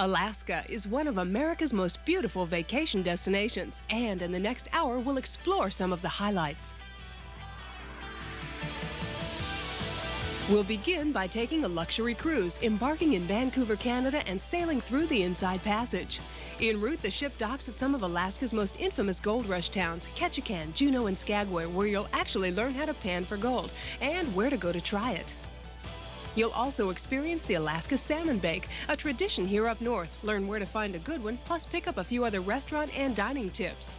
Alaska is one of America's most beautiful vacation destinations, and in the next hour we'll explore some of the highlights. We'll begin by taking a luxury cruise, embarking in Vancouver, Canada, and sailing through the Inside Passage. En route, the ship docks at some of Alaska's most infamous gold rush towns, KETCHIKAN, JUNEAU, and SKAGWAY, where you'll actually learn how to pan for gold and where to go to try it. You'll also experience the Alaska Salmon Bake, a tradition here up north. Learn where to find a good one, plus pick up a few other restaurant and dining tips.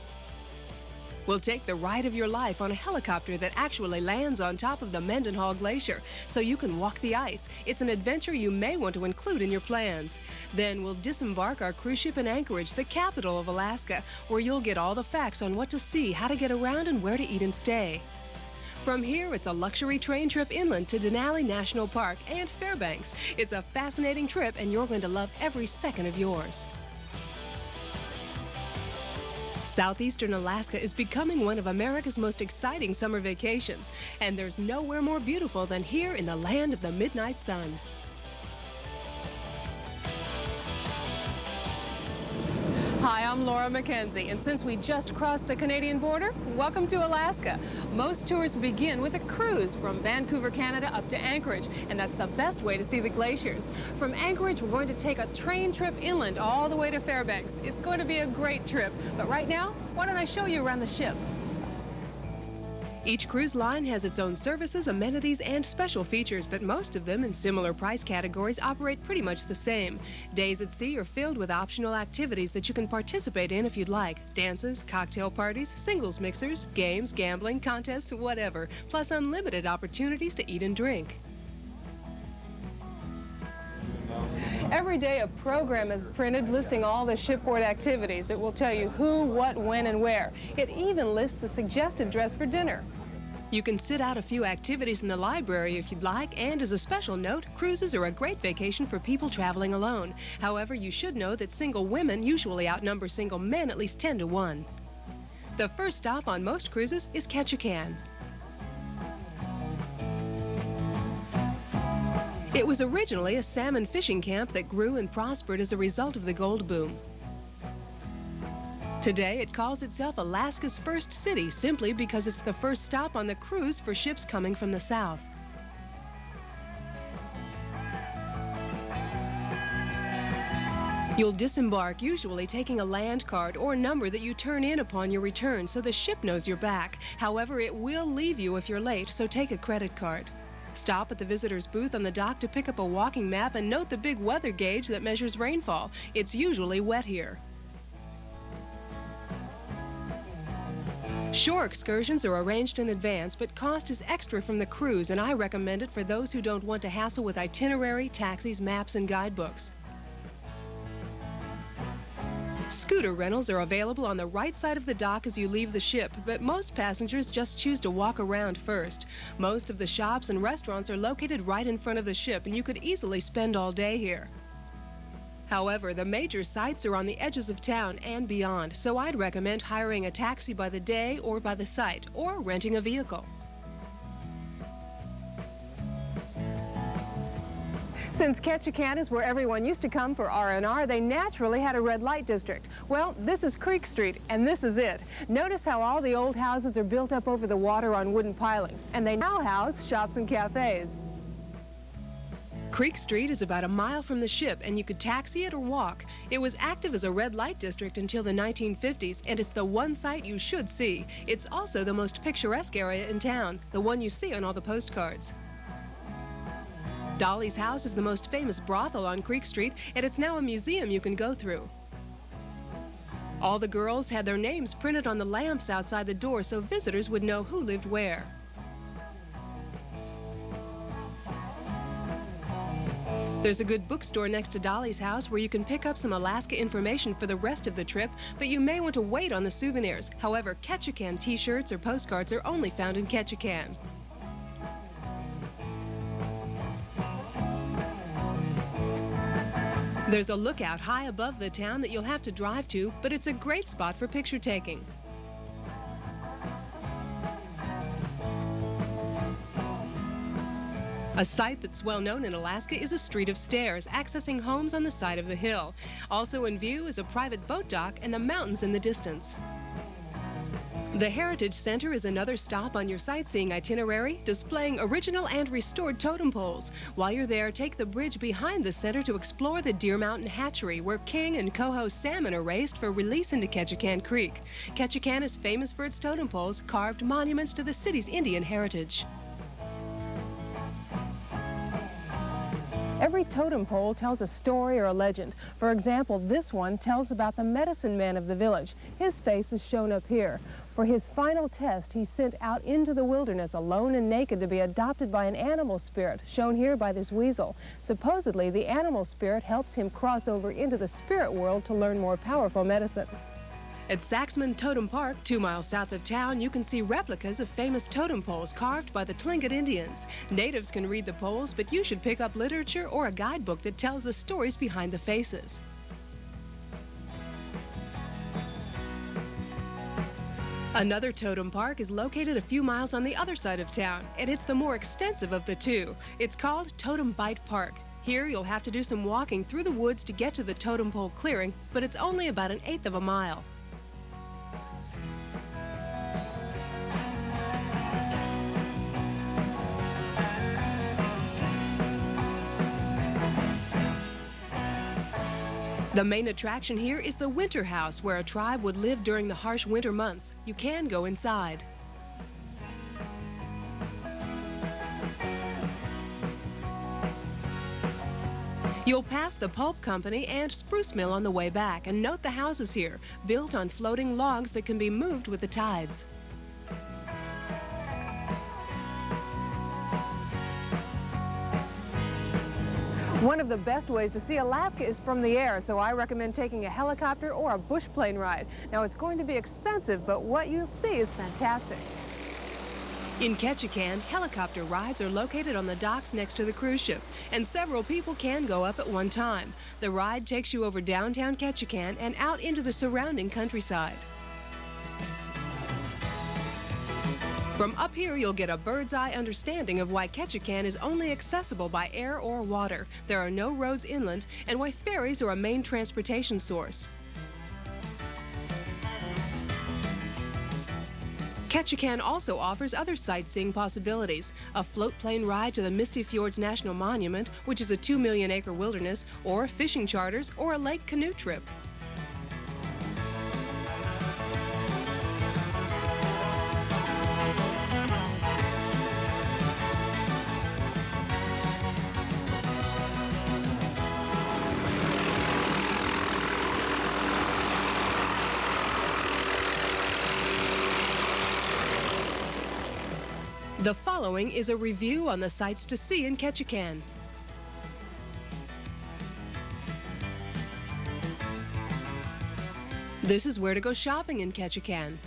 We'll take the ride of your life on a helicopter that actually lands on top of the Mendenhall Glacier, so you can walk the ice. It's an adventure you may want to include in your plans. Then we'll disembark our cruise ship in Anchorage, the capital of Alaska, where you'll get all the facts on what to see, how to get around, and where to eat and stay. From here, it's a luxury train trip inland to Denali National Park and Fairbanks. It's a fascinating trip, and you're going to love every second of yours. Southeastern Alaska is becoming one of America's most exciting summer vacations, and there's nowhere more beautiful than here in the land of the midnight sun. Hi, I'm Laura McKenzie, and since we just crossed the Canadian border, welcome to Alaska. Most tours begin with a cruise from Vancouver, Canada up to Anchorage, and that's the best way to see the glaciers. From Anchorage, we're going to take a train trip inland all the way to Fairbanks. It's going to be a great trip, but right now, why don't I show you around the ship? Each cruise line has its own services, amenities, and special features, but most of them in similar price categories operate pretty much the same. Days at sea are filled with optional activities that you can participate in if you'd like. Dances, cocktail parties, singles mixers, games, gambling, contests, whatever, plus unlimited opportunities to eat and drink. Every day a program is printed listing all the shipboard activities. It will tell you who, what, when, and where. It even lists the suggested dress for dinner. You can sit out a few activities in the library if you'd like, and as a special note, cruises are a great vacation for people traveling alone. However, you should know that single women usually outnumber single men at least 10 to 1. The first stop on most cruises is KETCHIKAN. It was originally a salmon fishing camp that grew and prospered as a result of the gold boom. Today, it calls itself Alaska's first city simply because it's the first stop on the cruise for ships coming from the south. You'll disembark, usually taking a land card or number that you turn in upon your return so the ship knows you're back. However, it will leave you if you're late, so take a credit card. Stop at the visitor's booth on the dock to pick up a walking map and note the big weather gauge that measures rainfall. It's usually wet here. Shore excursions are arranged in advance, but cost is extra from the cruise, and I recommend it for those who don't want to hassle with itinerary, taxis, maps, and guidebooks. Scooter rentals are available on the right side of the dock as you leave the ship, but most passengers just choose to walk around first. Most of the shops and restaurants are located right in front of the ship, and you could easily spend all day here. However, the major sites are on the edges of town and beyond, so I'd recommend hiring a taxi by the day or by the site, or renting a vehicle. Since KETCHIKAN is where everyone used to come for R&R, they naturally had a red light district. Well, this is Creek Street, and this is it. Notice how all the old houses are built up over the water on wooden pilings, and they now house shops and cafes. Creek Street is about a mile from the ship, and you could taxi it or walk. It was active as a red light district until the 1950s, and it's the one site you should see. It's also the most picturesque area in town, the one you see on all the postcards. Dolly's House is the most famous brothel on Creek Street, and it's now a museum you can go through. All the girls had their names printed on the lamps outside the door so visitors would know who lived where. There's a good bookstore next to Dolly's House where you can pick up some Alaska information for the rest of the trip, but you may want to wait on the souvenirs. However, KETCHIKAN t-shirts or postcards are only found in KETCHIKAN. There's a lookout high above the town that you'll have to drive to, but it's a great spot for picture taking. A sight that's well known in Alaska is a street of stairs accessing homes on the side of the hill. Also in view is a private boat dock and the mountains in the distance. The Heritage Center is another stop on your sightseeing itinerary, displaying original and restored totem poles. While you're there, take the bridge behind the center to explore the Deer Mountain Hatchery, where king and coho salmon are raised for release into Ketchikan Creek. Ketchikan is famous for its totem poles, carved monuments to the city's Indian heritage. Every totem pole tells a story or a legend. For example, this one tells about the medicine man of the village. His face is shown up here. For his final test, he's sent out into the wilderness alone and naked to be adopted by an animal spirit, shown here by this weasel. Supposedly, the animal spirit helps him cross over into the spirit world to learn more powerful medicine. At Saxman Totem Park, 2 miles south of town, you can see replicas of famous totem poles carved by the Tlingit Indians. Natives can read the poles, but you should pick up literature or a guidebook that tells the stories behind the faces. Another totem park is located a few miles on the other side of town, and it's the more extensive of the two. It's called Totem Bite Park. Here you'll have to do some walking through the woods to get to the totem pole clearing, but it's only about 1/8 of a mile. The main attraction here is the winter house, where a tribe would live during the harsh winter months. You can go inside. You'll pass the pulp company and spruce mill on the way back, and note the houses here, built on floating logs that can be moved with the tides. One of the best ways to see Alaska is from the air, so I recommend taking a helicopter or a bush plane ride. Now, it's going to be expensive, but what you'll see is fantastic. In Ketchikan, helicopter rides are located on the docks next to the cruise ship, and several people can go up at one time. The ride takes you over downtown Ketchikan and out into the surrounding countryside. From up here, you'll get a bird's-eye understanding of why Ketchikan is only accessible by air or water. There are no roads inland, and why ferries are a main transportation source. Ketchikan also offers other sightseeing possibilities: a float plane ride to the Misty Fjords National Monument, which is a 2 million acre wilderness, or fishing charters, or a lake canoe trip. The following is a review on the sights to see in Ketchikan. This is where to go shopping in Ketchikan.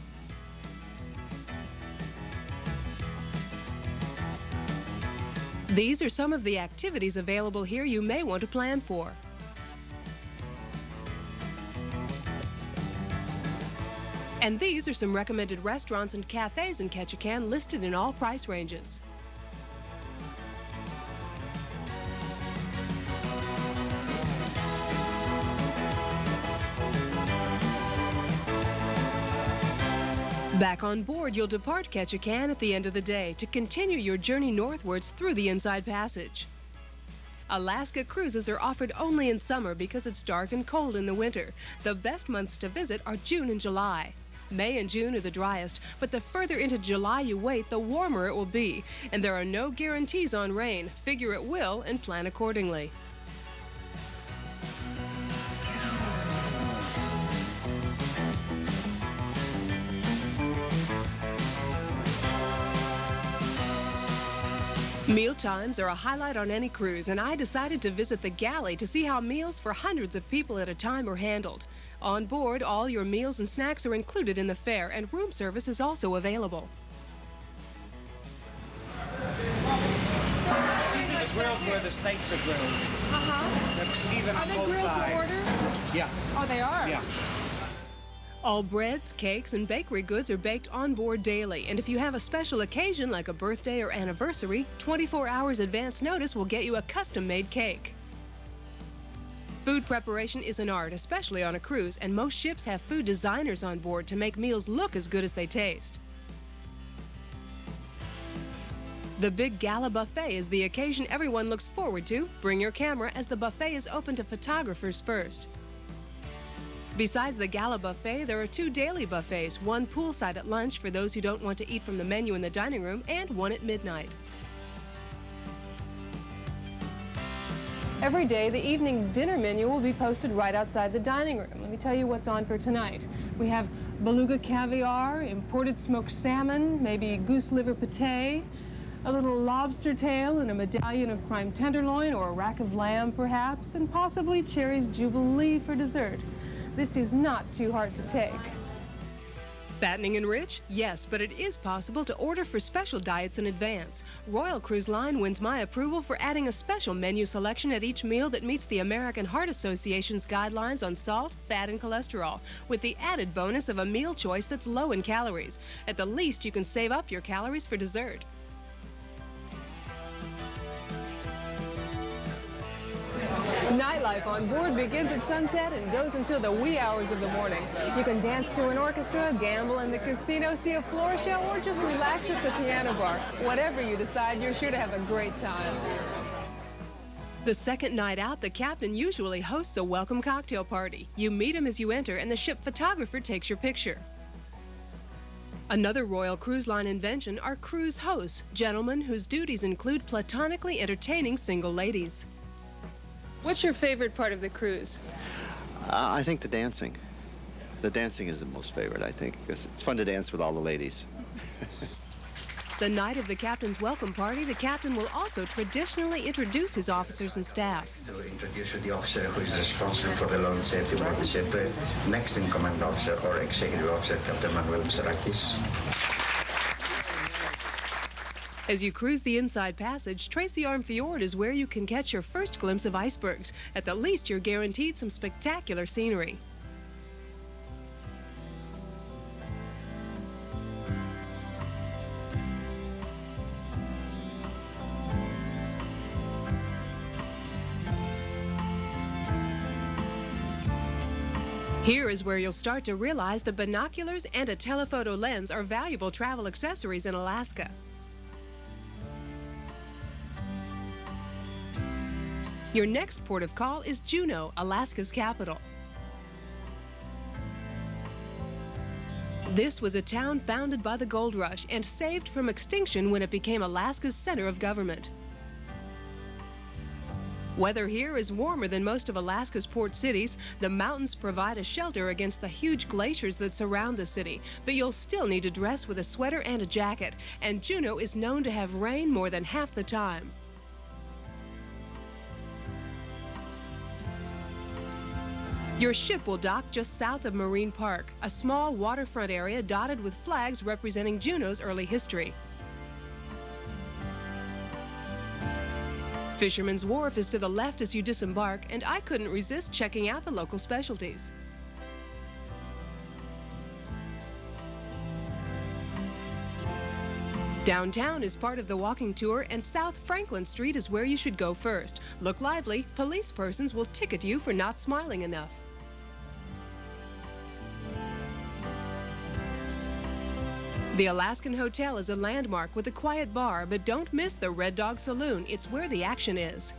These are some of the activities available here you may want to plan for. And these are some recommended restaurants and cafes in Ketchikan listed in all price ranges. Back on board, you'll depart Ketchikan at the end of the day to continue your journey northwards through the Inside Passage. Alaska cruises are offered only in summer because it's dark and cold in the winter. The best months to visit are June and July. May and June are the driest, but the further into July you wait, the warmer it will be. And there are no guarantees on rain. Figure it will and plan accordingly. Meal times are a highlight on any cruise, and I decided to visit the galley to see how meals for hundreds of people at a time are handled. On board, all your meals and snacks are included in the fare, and room service is also available. These are the grills where the steaks are grilled. Are they grilled to order? Yeah. Oh, they are? Yeah. All breads, cakes, and bakery goods are baked on board daily, and if you have a special occasion like a birthday or anniversary, 24 hours advance notice will get you a custom-made cake. Food preparation is an art, especially on a cruise, and most ships have food designers on board to make meals look as good as they taste. The Big Gala Buffet is the occasion everyone looks forward to. Bring your camera, as the buffet is open to photographers first. Besides the Gala Buffet, there are 2 daily buffets, one poolside at lunch for those who don't want to eat from the menu in the dining room, and one at midnight. Every day, the evening's dinner menu will be posted right outside the dining room. Let me tell you what's on for tonight. We have beluga caviar, imported smoked salmon, maybe goose liver pâté, a little lobster tail and a medallion of prime tenderloin, or a rack of lamb perhaps, and possibly Cherry's Jubilee for dessert. This is not too hard to take. Fattening and rich? Yes, but it is possible to order for special diets in advance. Royal Cruise Line wins my approval for adding a special menu selection at each meal that meets the American Heart Association's guidelines on salt, fat, and cholesterol, with the added bonus of a meal choice that's low in calories. At the least, you can save up your calories for dessert. Nightlife on board begins at sunset and goes until the wee hours of the morning. You can dance to an orchestra, gamble in the casino, see a floor show, or just relax at the piano bar. Whatever you decide, you're sure to have a great time. The second night out, the captain usually hosts a welcome cocktail party. You meet him as you enter, and the ship photographer takes your picture. Another Royal Cruise Line invention are cruise hosts, gentlemen whose duties include platonically entertaining single ladies. What's your favorite part of the cruise? I think the dancing. The dancing is the most favorite, I think, because it's fun to dance with all the ladies. The night of the captain's welcome party, the captain will also traditionally introduce his officers and staff. To introduce you the officer who is responsible for the law and safety of the ship, next in command officer or executive officer, Captain Manuel Sarakis. As you cruise the inside passage, Tracy Arm Fjord is where you can catch your first glimpse of icebergs. At the least, you're guaranteed some spectacular scenery. Here is where you'll start to realize that binoculars and a telephoto lens are valuable travel accessories in Alaska. Your next port of call is JUNEAU, Alaska's capital. This was a town founded by the gold rush and saved from extinction when it became Alaska's center of government. Weather here is warmer than most of Alaska's port cities. The mountains provide a shelter against the huge glaciers that surround the city, but you'll still need to dress with a sweater and a jacket, and JUNEAU is known to have rain more than half the time. Your ship will dock just south of Marine Park, a small waterfront area dotted with flags representing JUNEAU's early history. Fisherman's Wharf is to the left as you disembark, and I couldn't resist checking out the local specialties. Downtown is part of the walking tour, and South Franklin Street is where you should go first. Look lively, police persons will ticket you for not smiling enough. The Alaskan Hotel is a landmark with a quiet bar, but don't miss the Red Dog Saloon. It's where the action is.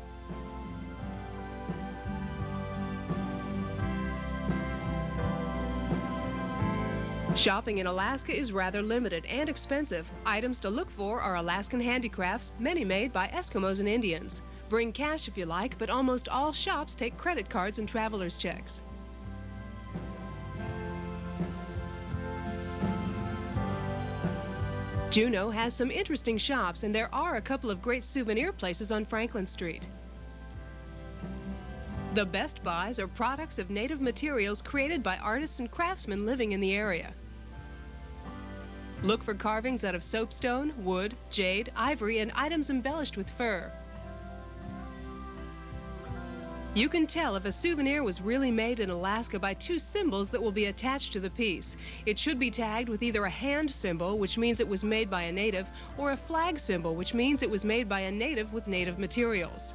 Shopping in Alaska is rather limited and expensive. Items to look for are Alaskan handicrafts, many made by Eskimos and Indians. Bring cash if you like, but almost all shops take credit cards and traveler's checks. JUNEAU has some interesting shops, and there are a couple of great souvenir places on Franklin Street. The best buys are products of native materials created by artists and craftsmen living in the area. Look for carvings out of soapstone, wood, jade, ivory, and items embellished with fur. You can tell if a souvenir was really made in Alaska by two symbols that will be attached to the piece. It should be tagged with either a hand symbol, which means it was made by a native, or a flag symbol, which means it was made by a native with native materials.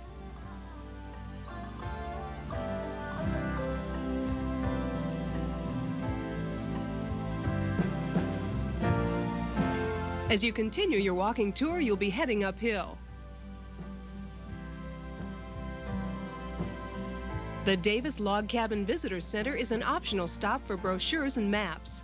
As you continue your walking tour, you'll be heading uphill. The Davis Log Cabin Visitor Center is an optional stop for brochures and maps.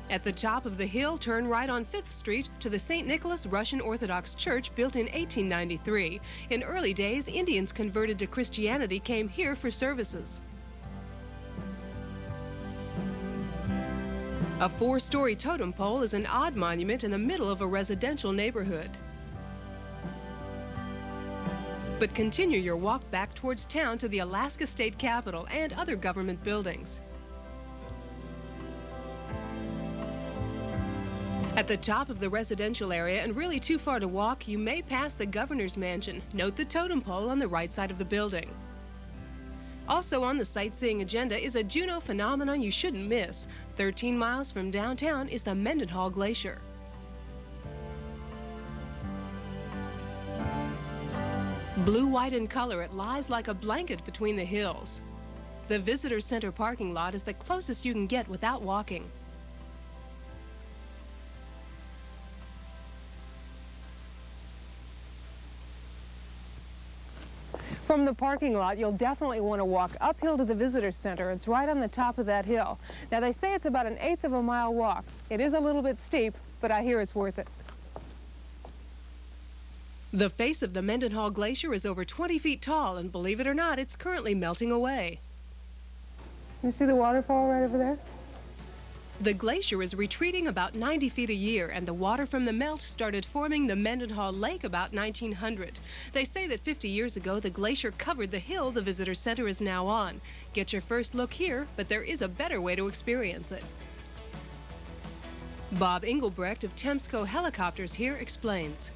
At the top of the hill, turn right on 5th Street to the St. Nicholas Russian Orthodox Church, built in 1893. In early days, Indians converted to Christianity came here for services. A 4-story totem pole is an odd monument in the middle of a residential neighborhood. But continue your walk back towards town to the Alaska State Capitol and other government buildings. At the top of the residential area and really too far to walk, you may pass the governor's mansion. Note the totem pole on the right side of the building. Also on the sightseeing agenda is a JUNEAU phenomenon you shouldn't miss. 13 miles from downtown is the Mendenhall Glacier. Blue-white in color, it lies like a blanket between the hills. The visitor center parking lot is the closest you can get without walking. From the parking lot, you'll definitely want to walk uphill to the visitor center. It's right on the top of that hill. Now, they say it's about an 1/8 of a mile walk. It is a little bit steep, but I hear it's worth it. The face of the Mendenhall Glacier is over 20 feet tall, and believe it or not, it's currently melting away. You see the waterfall right over there? The glacier is retreating about 90 feet a year, and the water from the melt started forming the Mendenhall Lake about 1900. They say that 50 years ago, the glacier covered the hill the visitor center is now on. Get your first look here, but there is a better way to experience it. Bob Engelbrecht of Temsco Helicopters here explains.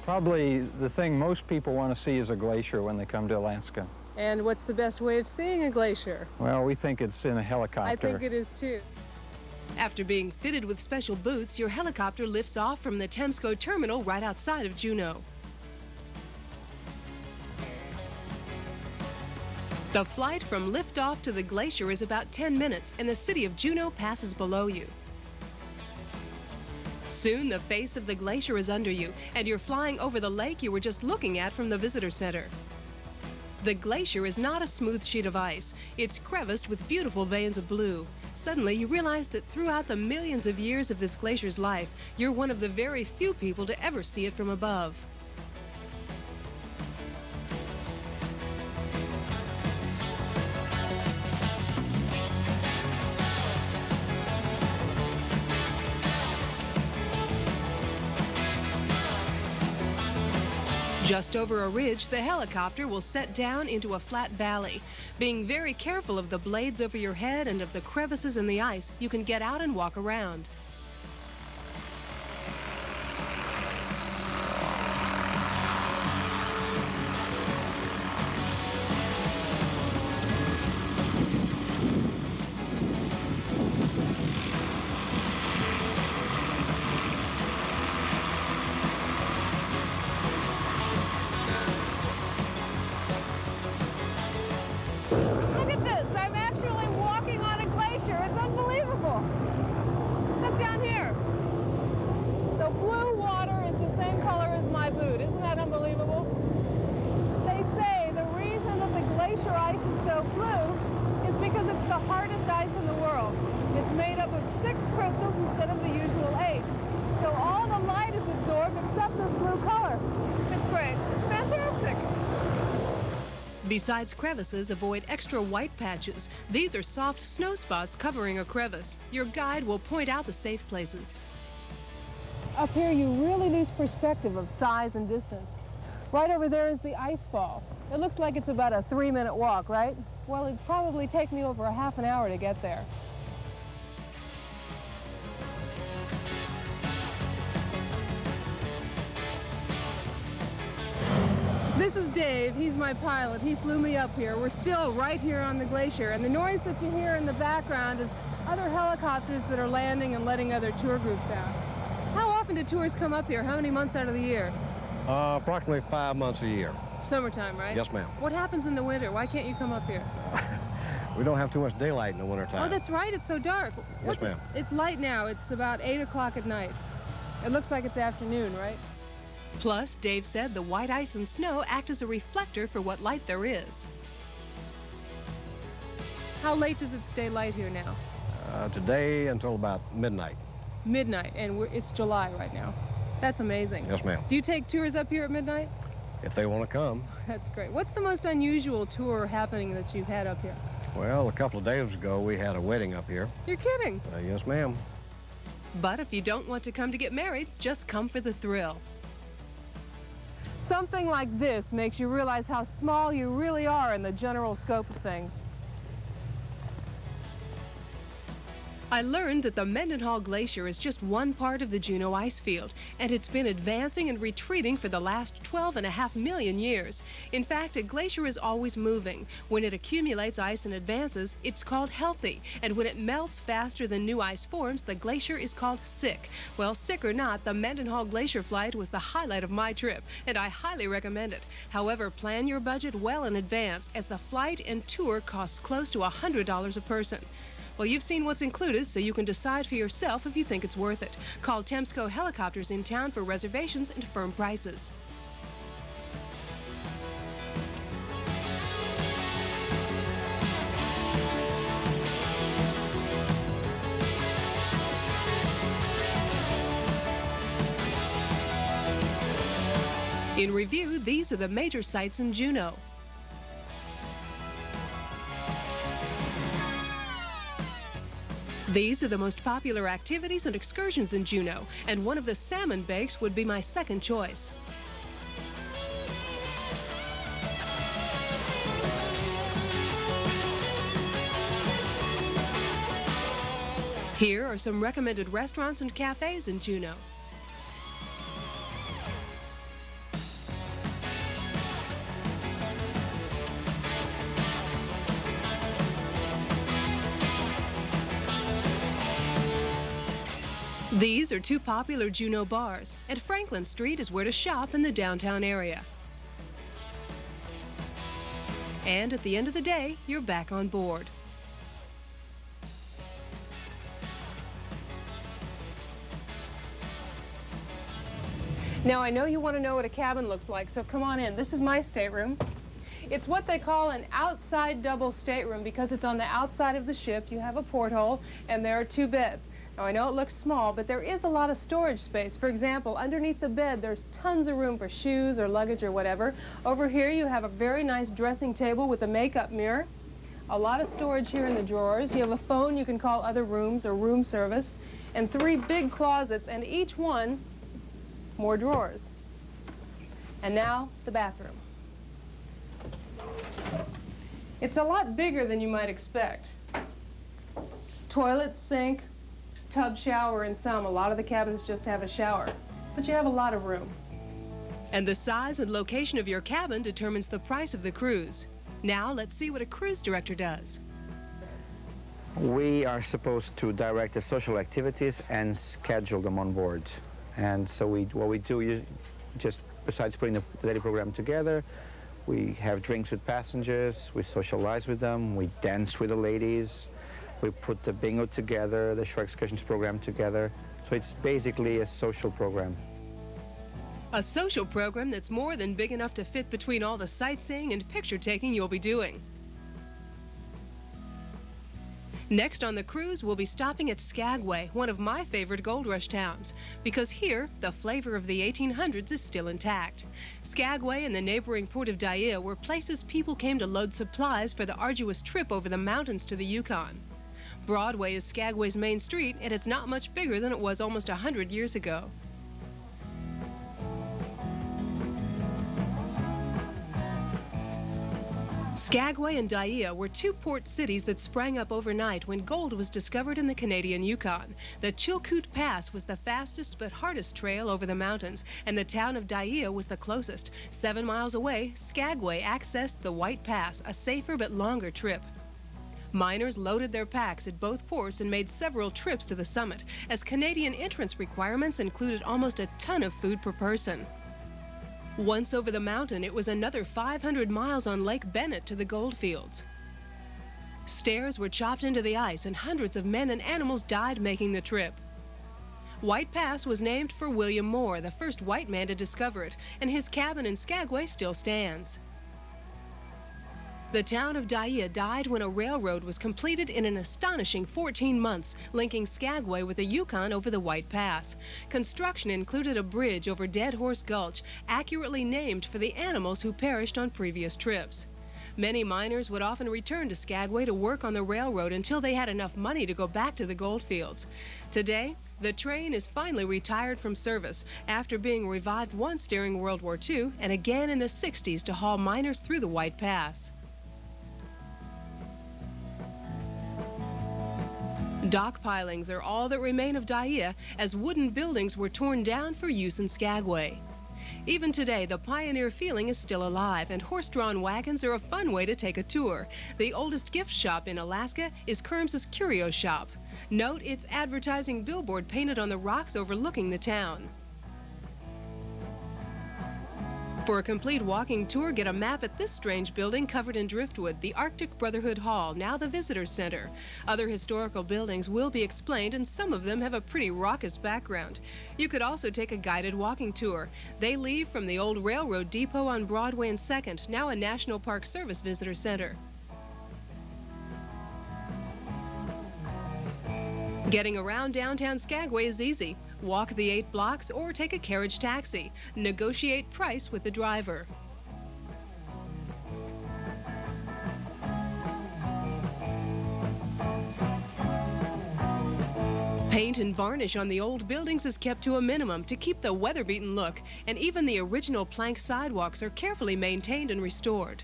Probably the thing most people want to see is a glacier when they come to Alaska. And what's the best way of seeing a glacier? Well, we think it's in a helicopter. I think it is too. After being fitted with special boots, your helicopter lifts off from the Temsco terminal right outside of JUNEAU. The flight from liftoff to the glacier is about 10 minutes, and the city of JUNEAU passes below you. Soon, the face of the glacier is under you, and you're flying over the lake you were just looking at from the visitor center. The glacier is not a smooth sheet of ice. It's creviced with beautiful veins of blue. Suddenly, you realize that throughout the millions of years of this glacier's life, you're one of the very few people to ever see it from above. Just over a ridge, the helicopter will set down into a flat valley. Being very careful of the blades over your head and of the crevices in the ice, you can get out and walk around. Look at this, I'm actually walking on a glacier. It's unbelievable. Look down here. The blue water is the same color as my boot. Isn't that unbelievable? They say the reason that the glacier ice is so blue is because it's the hardest ice in the world. It's made up of 6 crystals instead of the usual 8. So all the light is absorbed except this blue color. It's great. It's fantastic. Besides crevices, avoid extra white patches. These are soft snow spots covering a crevice. Your guide will point out the safe places. Up here, you really lose perspective of size and distance. Right over there is the ice fall. It looks like it's about a 3-minute walk, right? Well, it'd probably take me over a half an hour to get there. This is Dave. He's my pilot. He flew me up here. We're still right here on the glacier, and the noise that you hear in the background is other helicopters that are landing and letting other tour groups out. How often do tours come up here? How many months out of the year? Approximately 5 months a year. Summertime, right? Yes, ma'am. What happens in the winter? Why can't you come up here? We don't have too much daylight in the wintertime. Oh, that's right. It's so dark. Yes, ma'am. It's light now. It's about 8 o'clock at night. It looks like it's afternoon, right? Plus, Dave said the white ice and snow act as a reflector for what light there is. How late does it stay light here now? Today until about midnight. Midnight, and it's July right now. That's amazing. Yes, ma'am. Do you take tours up here at midnight? If they want to come. That's great. What's the most unusual tour happening that you've had up here? Well, a couple of days ago, we had a wedding up here. You're kidding. Yes, ma'am. But if you don't want to come to get married, just come for the thrill. Something like this makes you realize how small you really are in the general scope of things. I learned that the Mendenhall Glacier is just one part of the Juneau ice field, and it's been advancing and retreating for the last 12.5 million years. In fact, a glacier is always moving. When it accumulates ice and advances, it's called healthy, and when it melts faster than new ice forms, the glacier is called sick. Well, sick or not, the Mendenhall Glacier flight was the highlight of my trip, and I highly recommend it. However, plan your budget well in advance, as the flight and tour costs close to $100 a person. Well, you've seen what's included, so you can decide for yourself if you think it's worth it. Call Temsco Helicopters in town for reservations and firm prices. In review, these are the major sites in Juneau. These are the most popular activities and excursions in Juneau, and one of the salmon bakes would be my second choice. Here are some recommended restaurants and cafes in Juneau. These are two popular Juneau bars, and Franklin Street is where to shop in the downtown area. And at the end of the day, you're back on board. Now, I know you want to know what a cabin looks like, so come on in. This is my stateroom. It's what they call an outside double stateroom because it's on the outside of the ship. You have a porthole, and there are two beds. Now, I know it looks small, but there is a lot of storage space. For example, underneath the bed, there's tons of room for shoes or luggage or whatever. Over here, you have a very nice dressing table with a makeup mirror. A lot of storage here in the drawers. You have a phone you can call other rooms or room service. And 3 big closets, and each one more drawers. And now, the bathroom. It's a lot bigger than you might expect. Toilet, sink, tub, shower in some. A lot of the cabins just have a shower, but you have a lot of room. And the size and location of your cabin determines the price of the cruise. Now let's see what a cruise director does. We are supposed to direct the social activities and schedule them on board. And so what we do is just, besides putting the daily program together, we have drinks with passengers, we socialize with them, we dance with the ladies, we put the bingo together, the shore excursions program together. So it's basically a social program. A social program that's more than big enough to fit between all the sightseeing and picture-taking you'll be doing. Next on the cruise, we'll be stopping at Skagway, one of my favorite gold rush towns, because here, the flavor of the 1800s is still intact. Skagway and the neighboring port of Dyea were places people came to load supplies for the arduous trip over the mountains to the Yukon. Broadway is Skagway's main street, and it's not much bigger than it was almost 100 years ago. Skagway and Dyea were two port cities that sprang up overnight when gold was discovered in the Canadian Yukon. The Chilkoot Pass was the fastest but hardest trail over the mountains, and the town of Dyea was the closest. 7 miles away, Skagway accessed the White Pass, a safer but longer trip. Miners loaded their packs at both ports and made several trips to the summit, as Canadian entrance requirements included almost a ton of food per person. Once over the mountain, it was another 500 miles on Lake Bennett to the goldfields. Stairs were chopped into the ice and hundreds of men and animals died making the trip. White Pass was named for William Moore, the first white man to discover it, and his cabin in Skagway still stands. The town of Dyea died when a railroad was completed in an astonishing 14 months, linking Skagway with the Yukon over the White Pass. Construction included a bridge over Dead Horse Gulch, accurately named for the animals who perished on previous trips. Many miners would often return to Skagway to work on the railroad until they had enough money to go back to the goldfields. Today, the train is finally retired from service after being revived once during World War II and again in the 60s to haul miners through the White Pass. Dock pilings are all that remain of Dyea, as wooden buildings were torn down for use in Skagway. Even today, the pioneer feeling is still alive, and horse-drawn wagons are a fun way to take a tour. The oldest gift shop in Alaska is Kerms's Curio Shop. Note its advertising billboard painted on the rocks overlooking the town. For a complete walking tour, get a map at this strange building covered in driftwood, the Arctic Brotherhood Hall, now the Visitors Center. Other historical buildings will be explained, and some of them have a pretty raucous background. You could also take a guided walking tour. They leave from the old railroad depot on Broadway and 2nd, now a National Park Service Visitor Center. Getting around downtown Skagway is easy. Walk the 8 blocks or take a carriage taxi. Negotiate price with the driver. Paint and varnish on the old buildings is kept to a minimum to keep the weather-beaten look, and even the original plank sidewalks are carefully maintained and restored.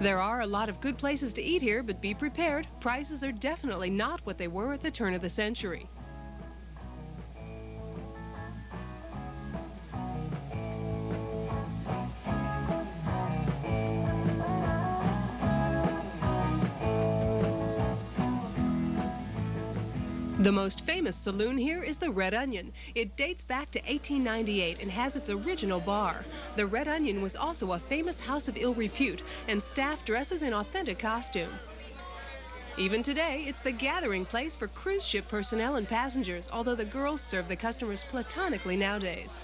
There are a lot of good places to eat here, but be prepared. Prices are definitely not what they were at the turn of the century. The most famous saloon here is the Red Onion. It dates back to 1898 and has its original bar. The Red Onion was also a famous house of ill repute, and staff dresses in authentic costume. Even today, it's the gathering place for cruise ship personnel and passengers, although the girls serve the customers platonically nowadays.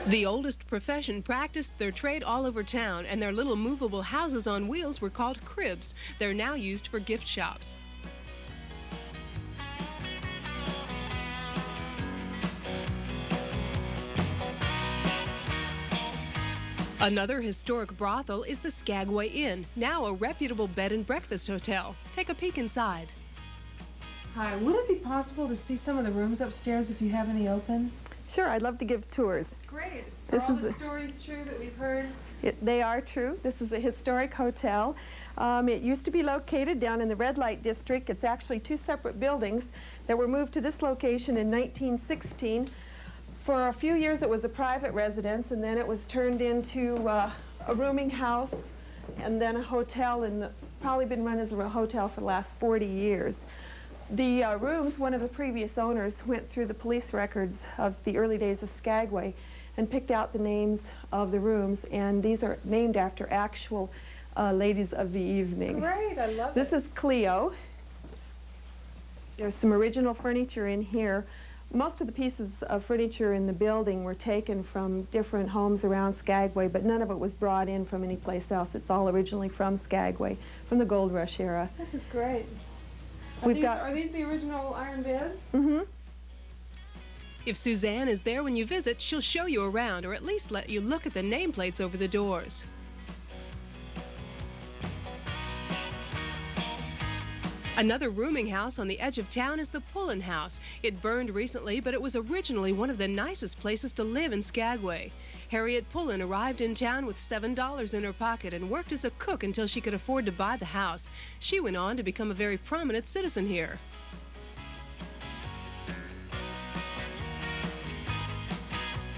The oldest profession practiced their trade all over town, and their little movable houses on wheels were called cribs. They're now used for gift shops. Another historic brothel is the Skagway Inn, now a reputable bed and breakfast hotel. Take a peek inside. Hi, would it be possible to see some of the rooms upstairs if you have any open? Sure, I'd love to give tours. Great. Are all the stories true that we've heard? They are true. This is a historic hotel. It used to be located down in the red light district. It's actually 2 separate buildings that were moved to this location in 1916. For a few years it was a private residence, and then it was turned into a rooming house and then a hotel, and probably been run as a hotel for the last 40 years. The rooms, one of the previous owners went through the police records of the early days of Skagway and picked out the names of the rooms, and these are named after actual ladies of the evening. Great, I love This is Cleo. There's some original furniture in here. Most of the pieces of furniture in the building were taken from different homes around Skagway, but none of it was brought in from any place else. It's all originally from Skagway, from the Gold Rush era. This is great. Are these the original iron beds? Mm-hmm. If Suzanne is there when you visit, she'll show you around, or at least let you look at the nameplates over the doors. Another rooming house on the edge of town is the Pullen House. It burned recently, but it was originally one of the nicest places to live in Skagway. Harriet Pullen arrived in town with $7 in her pocket and worked as a cook until she could afford to buy the house. She went on to become a very prominent citizen here.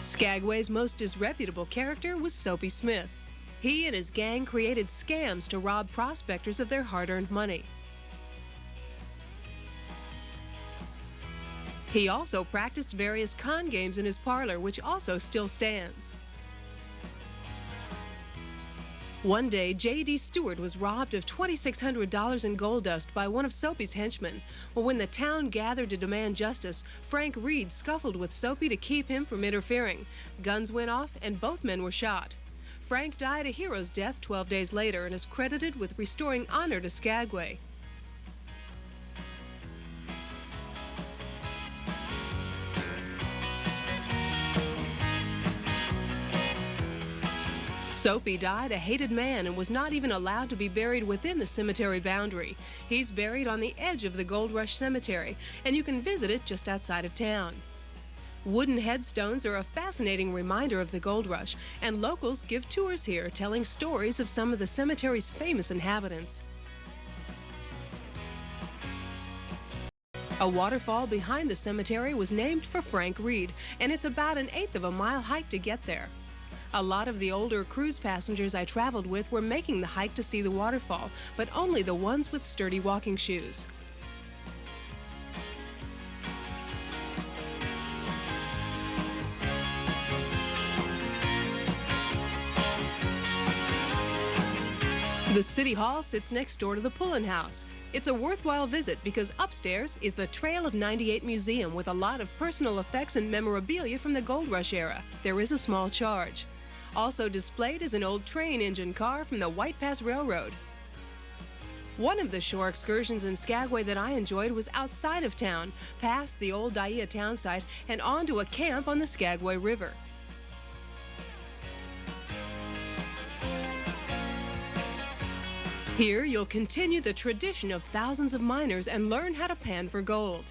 Skagway's most disreputable character was Soapy Smith. He and his gang created scams to rob prospectors of their hard-earned money. He also practiced various con games in his parlor, which also still stands. One day, J.D. Stewart was robbed of $2,600 in gold dust by one of Soapy's henchmen. Well, when the town gathered to demand justice, Frank Reed scuffled with Soapy to keep him from interfering. Guns went off and both men were shot. Frank died a hero's death 12 days later and is credited with restoring honor to Skagway. Soapy died a hated man and was not even allowed to be buried within the cemetery boundary. He's buried on the edge of the Gold Rush Cemetery, and you can visit it just outside of town. Wooden headstones are a fascinating reminder of the Gold Rush, and locals give tours here telling stories of some of the cemetery's famous inhabitants. A waterfall behind the cemetery was named for Frank Reed, and it's about 1/8 of a mile hike to get there. A lot of the older cruise passengers I traveled with were making the hike to see the waterfall, but only the ones with sturdy walking shoes. The City Hall sits next door to the Pullen House. It's a worthwhile visit because upstairs is the Trail of 98 Museum with a lot of personal effects and memorabilia from the Gold Rush era. There is a small charge. Also displayed is an old train engine car from the White Pass Railroad. One of the shore excursions in Skagway that I enjoyed was outside of town, past the old Daia town site and onto a camp on the Skagway River. Here you'll continue the tradition of thousands of miners and learn how to pan for gold.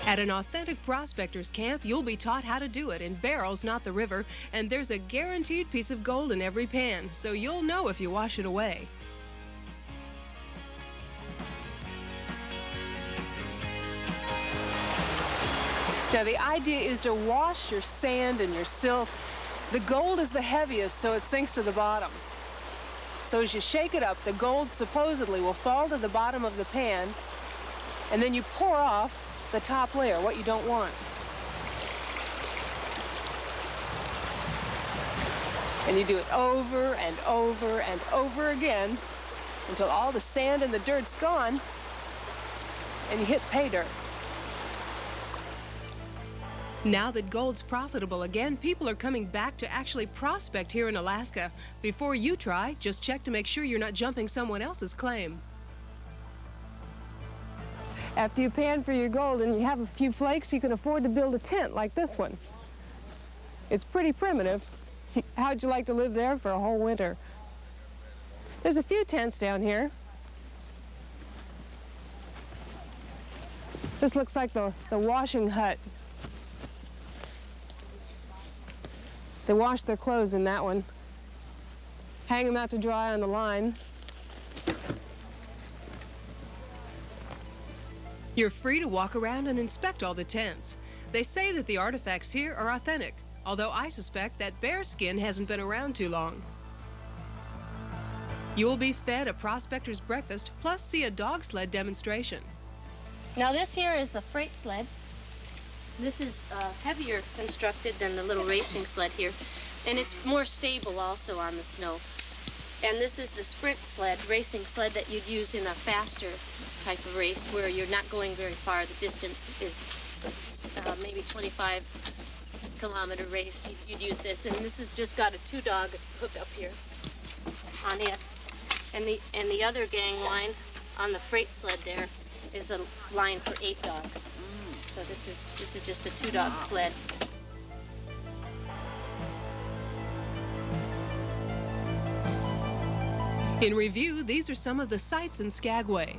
At an authentic prospector's camp, you'll be taught how to do it in barrels, not the river, and there's a guaranteed piece of gold in every pan, so you'll know if you wash it away. Now, the idea is to wash your sand and your silt. The gold is the heaviest, so it sinks to the bottom. So as you shake it up, the gold supposedly will fall to the bottom of the pan, and then you pour off the top layer, what you don't want. And you do it over and over and over again until all the sand and the dirt's gone and you hit pay dirt. Now that gold's profitable again, people are coming back to actually prospect here in Alaska. Before you try, just check to make sure you're not jumping someone else's claim. After you pan for your gold and you have a few flakes, you can afford to build a tent like this one. It's pretty primitive. How'd you like to live there for a whole winter? There's a few tents down here. This looks like the washing hut. They wash their clothes in that one. Hang them out to dry on the line. You're free to walk around and inspect all the tents. They say that the artifacts here are authentic, although I suspect that bear skin hasn't been around too long. You'll be fed a prospector's breakfast, plus see a dog sled demonstration. Now this here is a freight sled. This is heavier constructed than the little racing sled here, and it's more stable also on the snow. And this is the sprint sled, racing sled that you'd use in a faster type of race where you're not going very far. The distance is maybe 25-kilometer race. You'd use this, and this has just got a 2-dog hook up here on it. And the other gang line on the freight sled there is a line for 8 dogs. So this is just a 2-dog sled. In review, these are some of the sights in Skagway.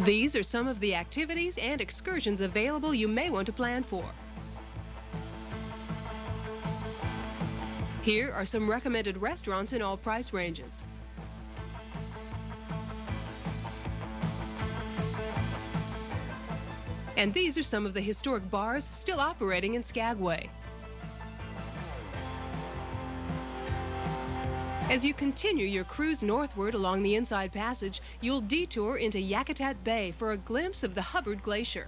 These are some of the activities and excursions available you may want to plan for. Here are some recommended restaurants in all price ranges. And these are some of the historic bars still operating in Skagway. As you continue your cruise northward along the Inside Passage, you'll detour into Yakutat Bay for a glimpse of the Hubbard Glacier.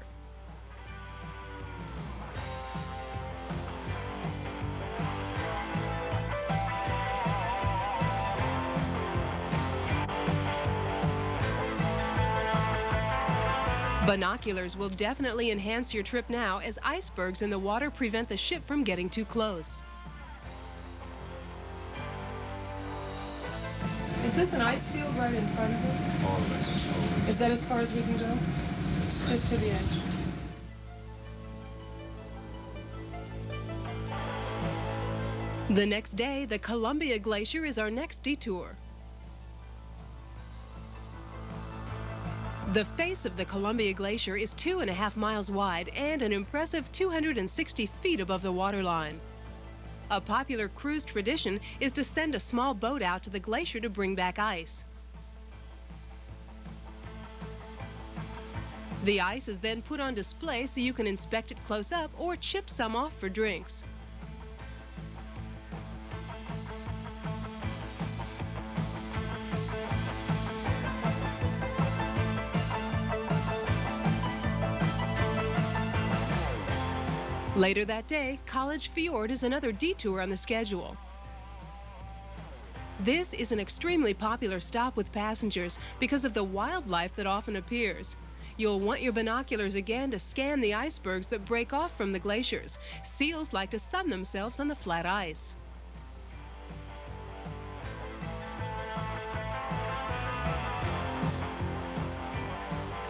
Binoculars will definitely enhance your trip now, as icebergs in the water prevent the ship from getting too close. Is this an ice field right in front of it? All of us. Is that as far as we can go? Just to the edge. The next day, the Columbia Glacier is our next detour. The face of the Columbia Glacier is 2.5 miles wide and an impressive 260 feet above the waterline. A popular cruise tradition is to send a small boat out to the glacier to bring back ice. The ice is then put on display so you can inspect it close up or chip some off for drinks. Later that day, College Fjord is another detour on the schedule. This is an extremely popular stop with passengers because of the wildlife that often appears. You'll want your binoculars again to scan the icebergs that break off from the glaciers. Seals like to sun themselves on the flat ice.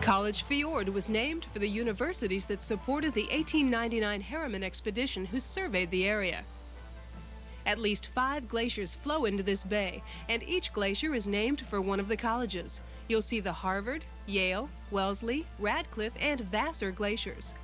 College Fjord was named for the universities that supported the 1899 Harriman expedition who surveyed the area. At least 5 glaciers flow into this bay, and each glacier is named for one of the colleges. You'll see the Harvard, Yale, Wellesley, Radcliffe, and Vassar glaciers.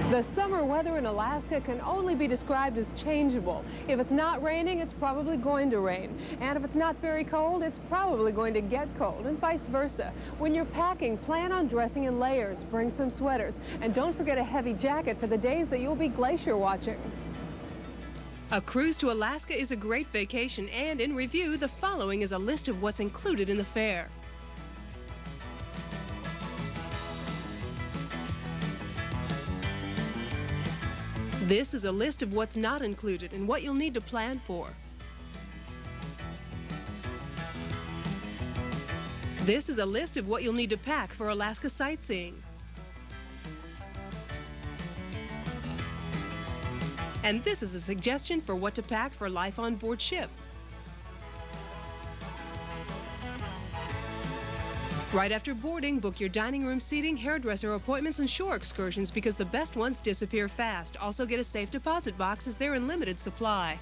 The summer weather in Alaska can only be described as changeable. If it's not raining, it's probably going to rain. And if it's not very cold, it's probably going to get cold, and vice versa. When you're packing, plan on dressing in layers. Bring some sweaters. And don't forget a heavy jacket for the days that you'll be glacier watching. A cruise to Alaska is a great vacation, and in review, the following is a list of what's included in the fare. This is a list of what's not included and what you'll need to plan for. This is a list of what you'll need to pack for Alaska sightseeing. And this is a suggestion for what to pack for life on board ship. Right after boarding, book your dining room seating, hairdresser appointments, and shore excursions because the best ones disappear fast. Also get a safe deposit box as they're in limited supply.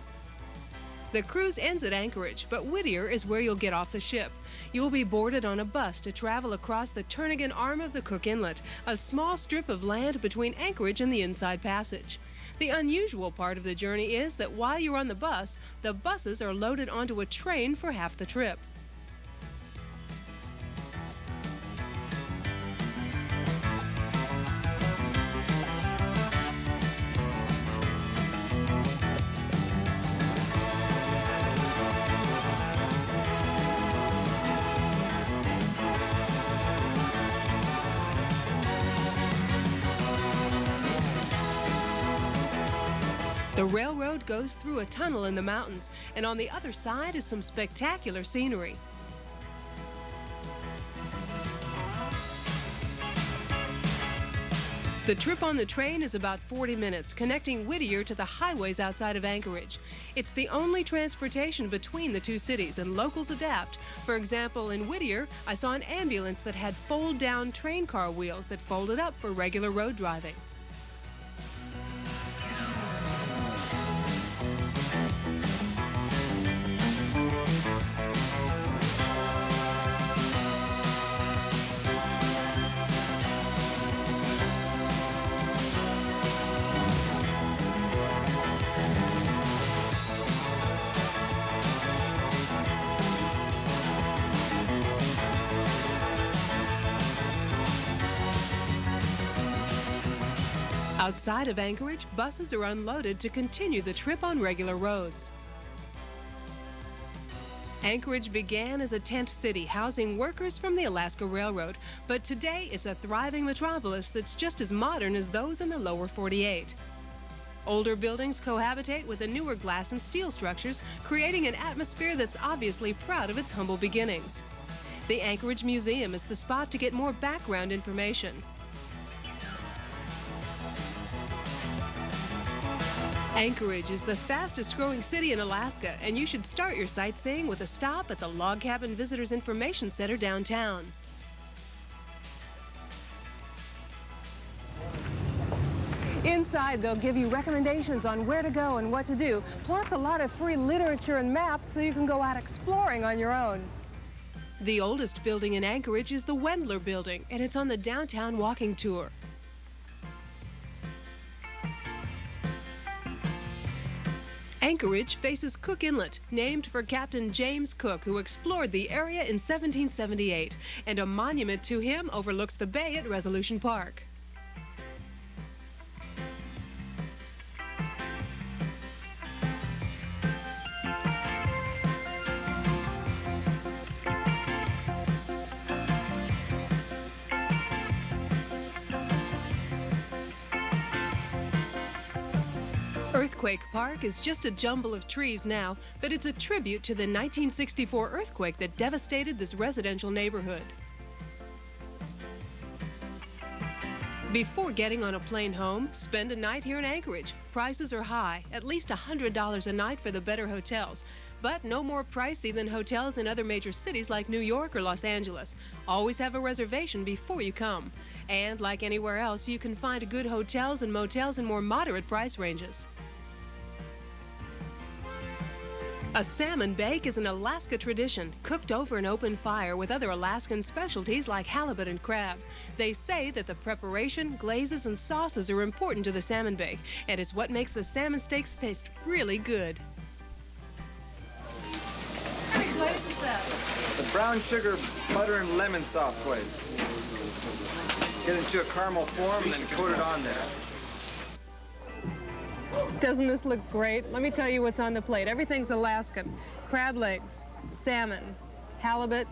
The cruise ends at Anchorage, but Whittier is where you'll get off the ship. You'll be boarded on a bus to travel across the Turnagain arm of the Cook Inlet, a small strip of land between Anchorage and the Inside Passage. The unusual part of the journey is that while you're on the buses are loaded onto a train for half the trip. The railroad goes through a tunnel in the mountains, and on the other side is some spectacular scenery. The trip on the train is about 40 minutes, connecting Whittier to the highways outside of Anchorage. It's the only transportation between the two cities, and locals adapt. For example, in Whittier, I saw an ambulance that had fold-down train car wheels that folded up for regular road driving. Outside of Anchorage, buses are unloaded to continue the trip on regular roads. Anchorage began as a tent city housing workers from the Alaska Railroad, but today it's a thriving metropolis that's just as modern as those in the lower 48. Older buildings cohabitate with the newer glass and steel structures, creating an atmosphere that's obviously proud of its humble beginnings. The Anchorage Museum is the spot to get more background information. Anchorage is the fastest growing city in Alaska, and you should start your sightseeing with a stop at the Log Cabin Visitors Information Center downtown. Inside, they'll give you recommendations on where to go and what to do, plus a lot of free literature and maps so you can go out exploring on your own. The oldest building in Anchorage is the Wendler Building, and it's on the downtown walking tour. Anchorage faces Cook Inlet, named for Captain James Cook, who explored the area in 1778, and a monument to him overlooks the bay at Resolution Park. Earthquake Park is just a jumble of trees now, but it's a tribute to the 1964 earthquake that devastated this residential neighborhood. Before getting on a plane home, spend a night here in Anchorage. Prices are high, at least $100 a night for the better hotels, but no more pricey than hotels in other major cities like New York or Los Angeles. Always have a reservation before you come. And like anywhere else, you can find good hotels and motels in more moderate price ranges. A salmon bake is an Alaska tradition, cooked over an open fire with other Alaskan specialties like halibut and crab. They say that the preparation, glazes, and sauces are important to the salmon bake, and it's what makes the salmon steaks taste really good. What kind of glaze is that? It's a brown sugar, butter, and lemon sauce glaze. Get it into a caramel form and then coat it on there. Doesn't this look great? Let me tell you what's on the plate. Everything's Alaskan. Crab legs, salmon, halibut,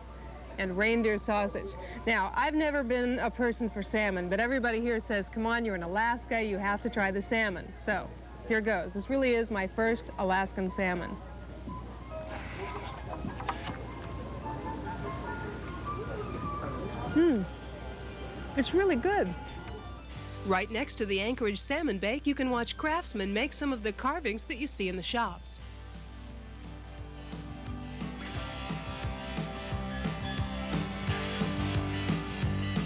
and reindeer sausage. Now, I've never been a person for salmon, but everybody here says, come on, you're in Alaska, you have to try the salmon. So, here goes. This really is my first Alaskan salmon. It's really good. Right next to the Anchorage salmon bake, you can watch craftsmen make some of the carvings that you see in the shops.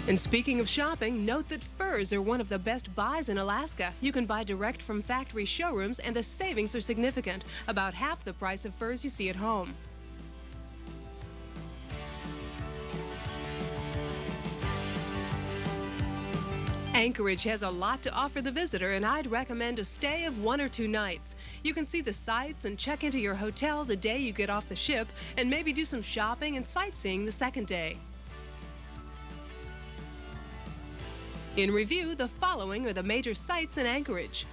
And speaking of shopping, note that furs are one of the best buys in Alaska. You can buy direct from factory showrooms, and the savings are significant, about half the price of furs you see at home. Anchorage has a lot to offer the visitor, and I'd recommend a stay of 1 or 2 nights. You can see the sights and check into your hotel the day you get off the ship, and maybe do some shopping and sightseeing the second day. In review, the following are the major sites in Anchorage.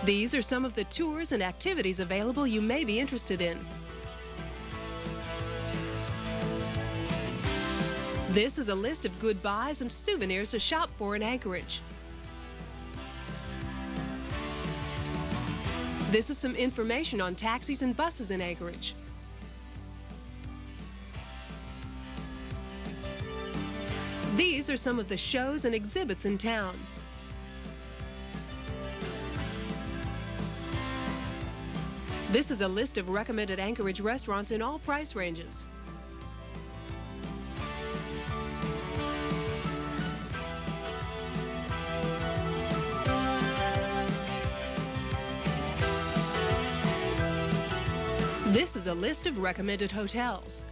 These are some of the tours and activities available you may be interested in. This is a list of good buys and souvenirs to shop for in Anchorage. This is some information on taxis and buses in Anchorage. These are some of the shows and exhibits in town. This is a list of recommended Anchorage restaurants in all price ranges. This is a list of recommended hotels.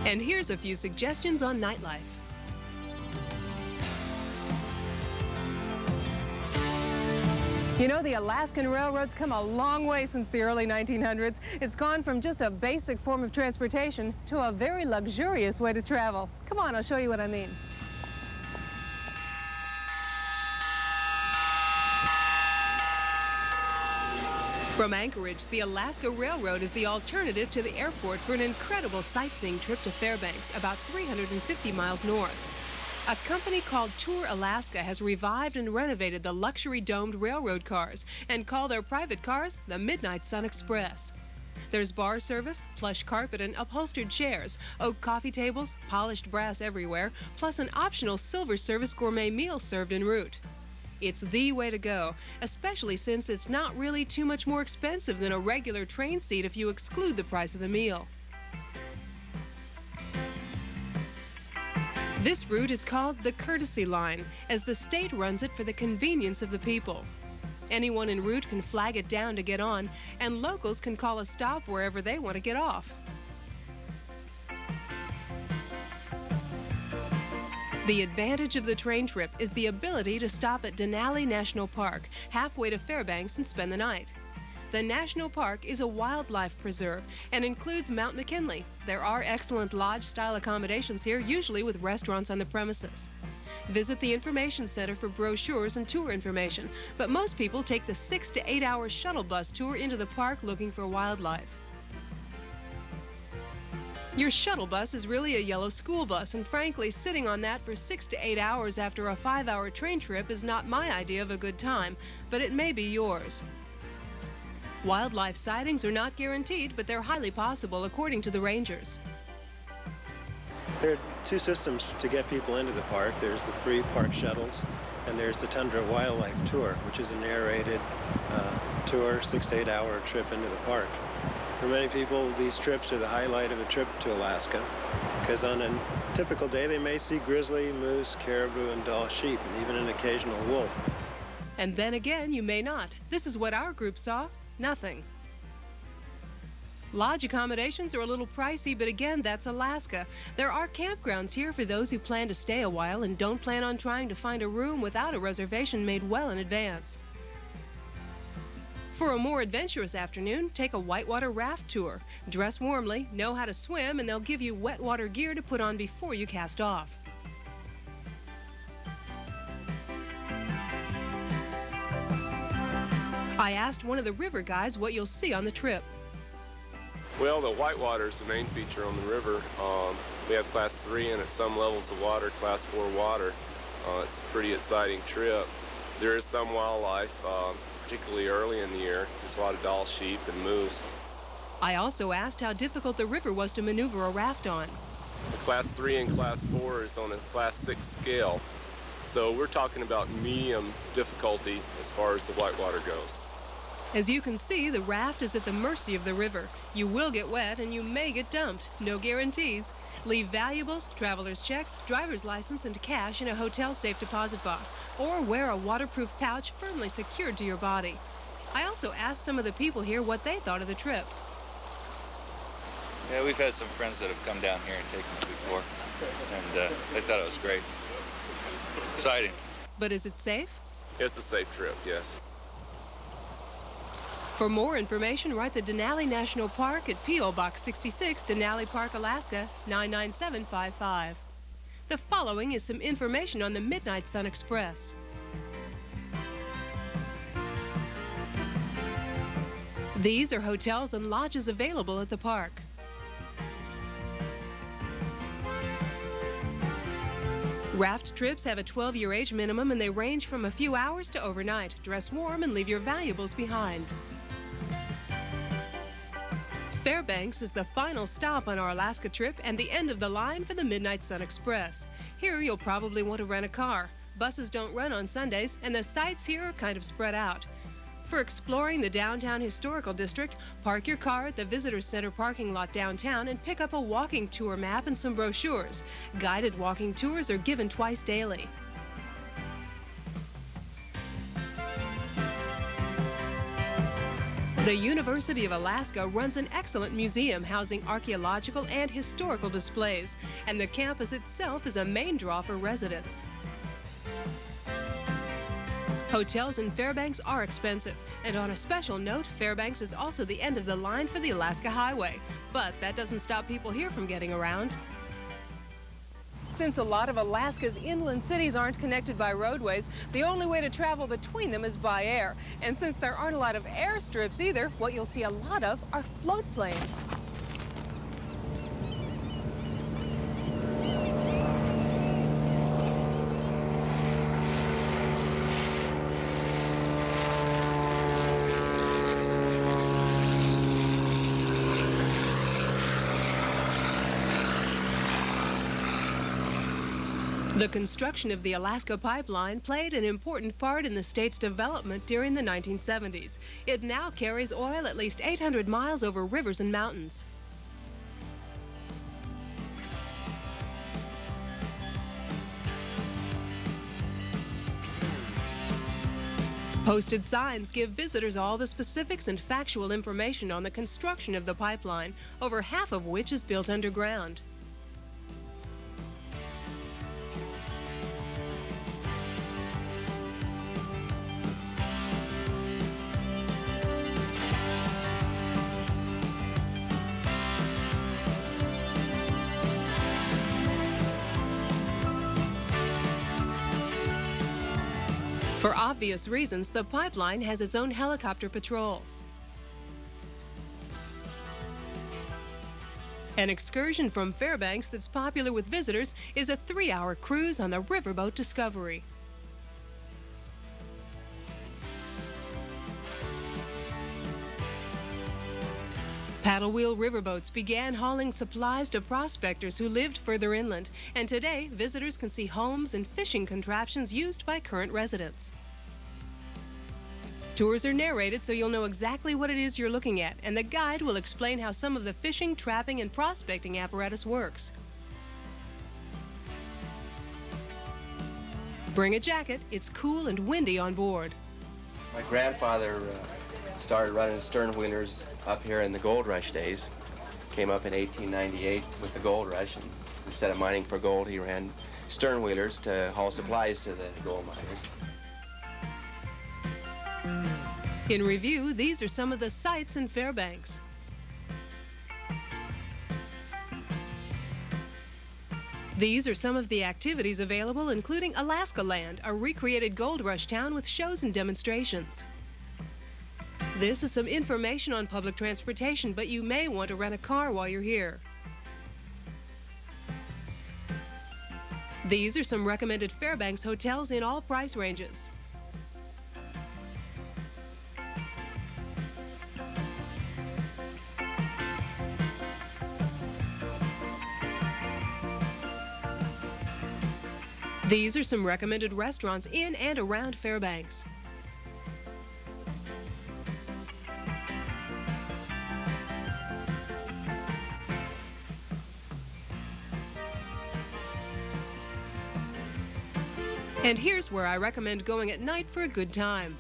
And here's a few suggestions on nightlife. You know, the Alaskan Railroad's come a long way since the early 1900s. It's gone from just a basic form of transportation to a very luxurious way to travel. Come on, I'll show you what I mean. From Anchorage, the Alaska Railroad is the alternative to the airport for an incredible sightseeing trip to Fairbanks, about 350 miles north. A company called Tour Alaska has revived and renovated the luxury domed railroad cars and call their private cars the Midnight Sun Express. There's bar service, plush carpet and upholstered chairs, oak coffee tables, polished brass everywhere, plus an optional silver service gourmet meal served en route. It's the way to go, especially since it's not really too much more expensive than a regular train seat if you exclude the price of the meal. This route is called the Courtesy Line, as the state runs it for the convenience of the people. Anyone en route can flag it down to get on, and locals can call a stop wherever they want to get off. The advantage of the train trip is the ability to stop at Denali National Park, halfway to Fairbanks, and spend the night. The National Park is a wildlife preserve and includes Mount McKinley. There are excellent lodge-style accommodations here, usually with restaurants on the premises. Visit the Information Center for brochures and tour information, but most people take the 6 to 8 hour shuttle bus tour into the park looking for wildlife. Your shuttle bus is really a yellow school bus, and frankly, sitting on that for 6 to 8 hours after a 5-hour train trip is not my idea of a good time, but it may be yours. Wildlife sightings are not guaranteed, but they're highly possible according to the rangers. There are two systems to get people into the park. There's the free park shuttles, and there's the Tundra Wildlife Tour, which is a narrated tour, 6 to 8 hour trip into the park. For many people, these trips are the highlight of a trip to Alaska, because on a typical day they may see grizzly, moose, caribou, and Dall sheep, and even an occasional wolf. And then again, you may not. This is what our group saw. Nothing. Lodge accommodations are a little pricey, but again, that's Alaska. There are campgrounds here for those who plan to stay a while and don't plan on trying to find a room without a reservation made well in advance. For a more adventurous afternoon, take a whitewater raft tour. Dress warmly, know how to swim, and they'll give you wet water gear to put on before you cast off. I asked one of the river guides what you'll see on the trip. Well, the whitewater is the main feature on the river. We have class 3 and at some levels of water, class 4 water. It's a pretty exciting trip. There is some wildlife, particularly early in the year. There's a lot of Dall sheep and moose. I also asked how difficult the river was to maneuver a raft on. The class 3 and class 4 is on a class 6 scale. So we're talking about medium difficulty as far as the whitewater goes. As you can see, the raft is at the mercy of the river. You will get wet and you may get dumped. No guarantees. Leave valuables, traveler's checks, driver's license, and cash in a hotel safe deposit box, or wear a waterproof pouch firmly secured to your body. I also asked some of the people here what they thought of the trip. Yeah, we've had some friends that have come down here and taken it before, and they thought it was great. Exciting. But is it safe? It's a safe trip, yes. For more information, write the Denali National Park at P.O. Box 66, Denali Park, Alaska, 99755. The following is some information on the Midnight Sun Express. These are hotels and lodges available at the park. Raft trips have a 12-year age minimum and they range from a few hours to overnight. Dress warm and leave your valuables behind. Fairbanks is the final stop on our Alaska trip and the end of the line for the Midnight Sun Express. Here you'll probably want to rent a car. Buses don't run on Sundays and the sights here are kind of spread out. For exploring the downtown historical district, park your car at the Visitor Center parking lot downtown and pick up a walking tour map and some brochures. Guided walking tours are given twice daily. The University of Alaska runs an excellent museum housing archaeological and historical displays, and the campus itself is a main draw for residents. Hotels in Fairbanks are expensive, and on a special note, Fairbanks is also the end of the line for the Alaska Highway. But that doesn't stop people here from getting around. Since a lot of Alaska's inland cities aren't connected by roadways, the only way to travel between them is by air. And since there aren't a lot of airstrips either, what you'll see a lot of are float planes. The construction of the Alaska Pipeline played an important part in the state's development during the 1970s. It now carries oil at least 800 miles over rivers and mountains. Posted signs give visitors all the specifics and factual information on the construction of the pipeline, over half of which is built underground. For obvious reasons, the pipeline has its own helicopter patrol. An excursion from Fairbanks that's popular with visitors is a 3-hour cruise on the riverboat Discovery. Paddle wheel riverboats began hauling supplies to prospectors who lived further inland, and today visitors can see homes and fishing contraptions used by current residents. Tours are narrated so you'll know exactly what it is you're looking at, and the guide will explain how some of the fishing, trapping, and prospecting apparatus works. Bring a jacket, it's cool and windy on board. My grandfather started running stern wheelers up here in the gold rush days. Came up in 1898 with the gold rush, and instead of mining for gold, he ran stern wheelers to haul supplies to the gold miners. In review, these are some of the sights in Fairbanks. These are some of the activities available, including Alaska Land, a recreated gold rush town with shows and demonstrations. This is some information on public transportation, but you may want to rent a car while you're here. These are some recommended Fairbanks hotels in all price ranges. These are some recommended restaurants in and around Fairbanks. And here's where I recommend going at night for a good time.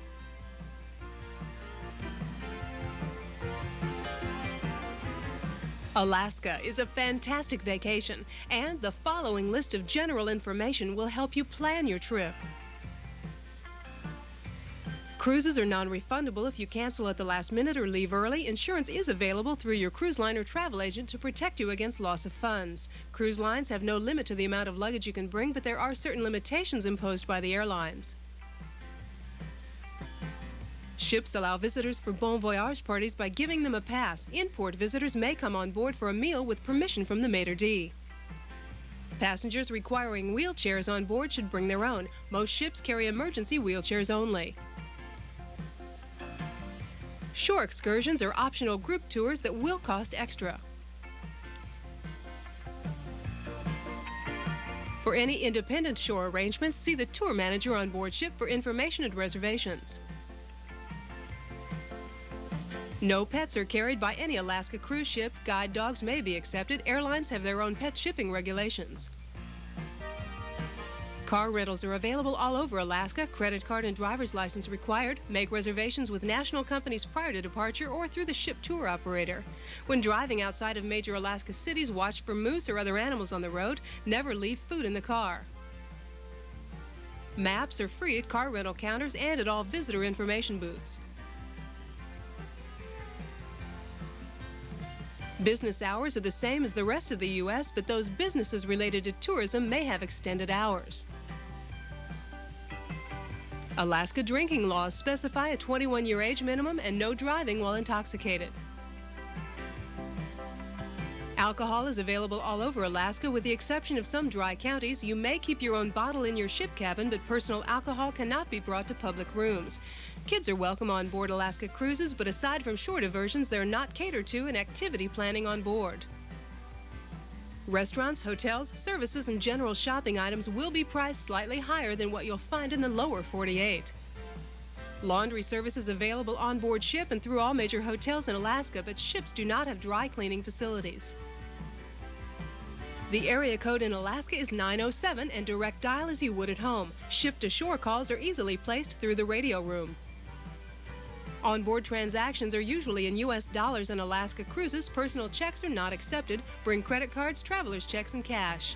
Alaska is a fantastic vacation, and the following list of general information will help you plan your trip. Cruises are non-refundable if you cancel at the last minute or leave early. Insurance is available through your cruise line or travel agent to protect you against loss of funds. Cruise lines have no limit to the amount of luggage you can bring, but there are certain limitations imposed by the airlines. Ships allow visitors for bon voyage parties by giving them a pass. Import visitors may come on board for a meal with permission from the maitre d'. Passengers requiring wheelchairs on board should bring their own. Most ships carry emergency wheelchairs only. Shore excursions are optional group tours that will cost extra. For any independent shore arrangements, see the tour manager on board ship for information and reservations. No pets are carried by any Alaska cruise ship. Guide dogs may be accepted. Airlines have their own pet shipping regulations. Car rentals are available all over Alaska. Credit card and driver's license required. Make reservations with national companies prior to departure or through the ship tour operator. When driving outside of major Alaska cities, watch for moose or other animals on the road. Never leave food in the car. Maps are free at car rental counters and at all visitor information booths. Business hours are the same as the rest of the U.S., but those businesses related to tourism may have extended hours. Alaska drinking laws specify a 21-year age minimum and no driving while intoxicated. Alcohol is available all over Alaska with the exception of some dry counties. You may keep your own bottle in your ship cabin, but personal alcohol cannot be brought to public rooms. Kids are welcome on board Alaska cruises, but aside from shore diversions, they're not catered to in activity planning on board. Restaurants, hotels, services, and general shopping items will be priced slightly higher than what you'll find in the lower 48. Laundry services available on board ship and through all major hotels in Alaska, but ships do not have dry cleaning facilities. The area code in Alaska is 907 and direct dial as you would at home. Ship-to-shore calls are easily placed through the radio room. Onboard transactions are usually in U.S. dollars on Alaska cruises. Personal checks are not accepted. Bring credit cards, traveler's checks, and cash.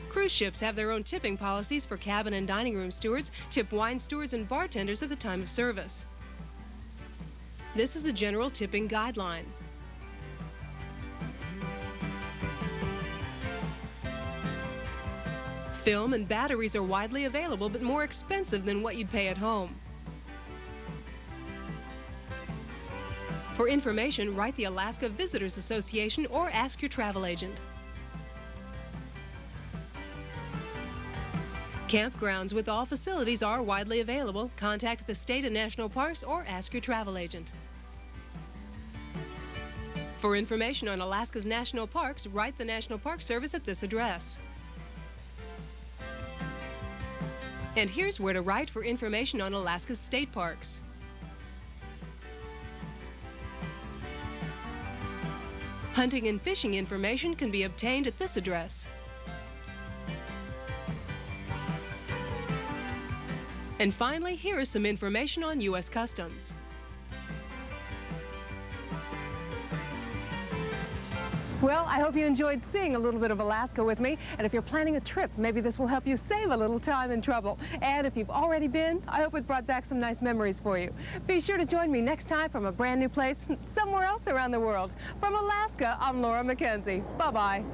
Cruise ships have their own tipping policies for cabin and dining room stewards. Tip wine stewards and bartenders at the time of service. This is a general tipping guideline. Film and batteries are widely available, but more expensive than what you'd pay at home. For information, write the Alaska Visitors Association or ask your travel agent. Campgrounds with all facilities are widely available. Contact the state and national parks or ask your travel agent. For information on Alaska's national parks, write the National Park Service at this address. And here's where to write for information on Alaska's state parks. Hunting and fishing information can be obtained at this address. And finally, here is some information on U.S. Customs. Well, I hope you enjoyed seeing a little bit of Alaska with me. And if you're planning a trip, maybe this will help you save a little time and trouble. And if you've already been, I hope it brought back some nice memories for you. Be sure to join me next time from a brand new place somewhere else around the world. From Alaska, I'm Laura McKenzie. Bye-bye.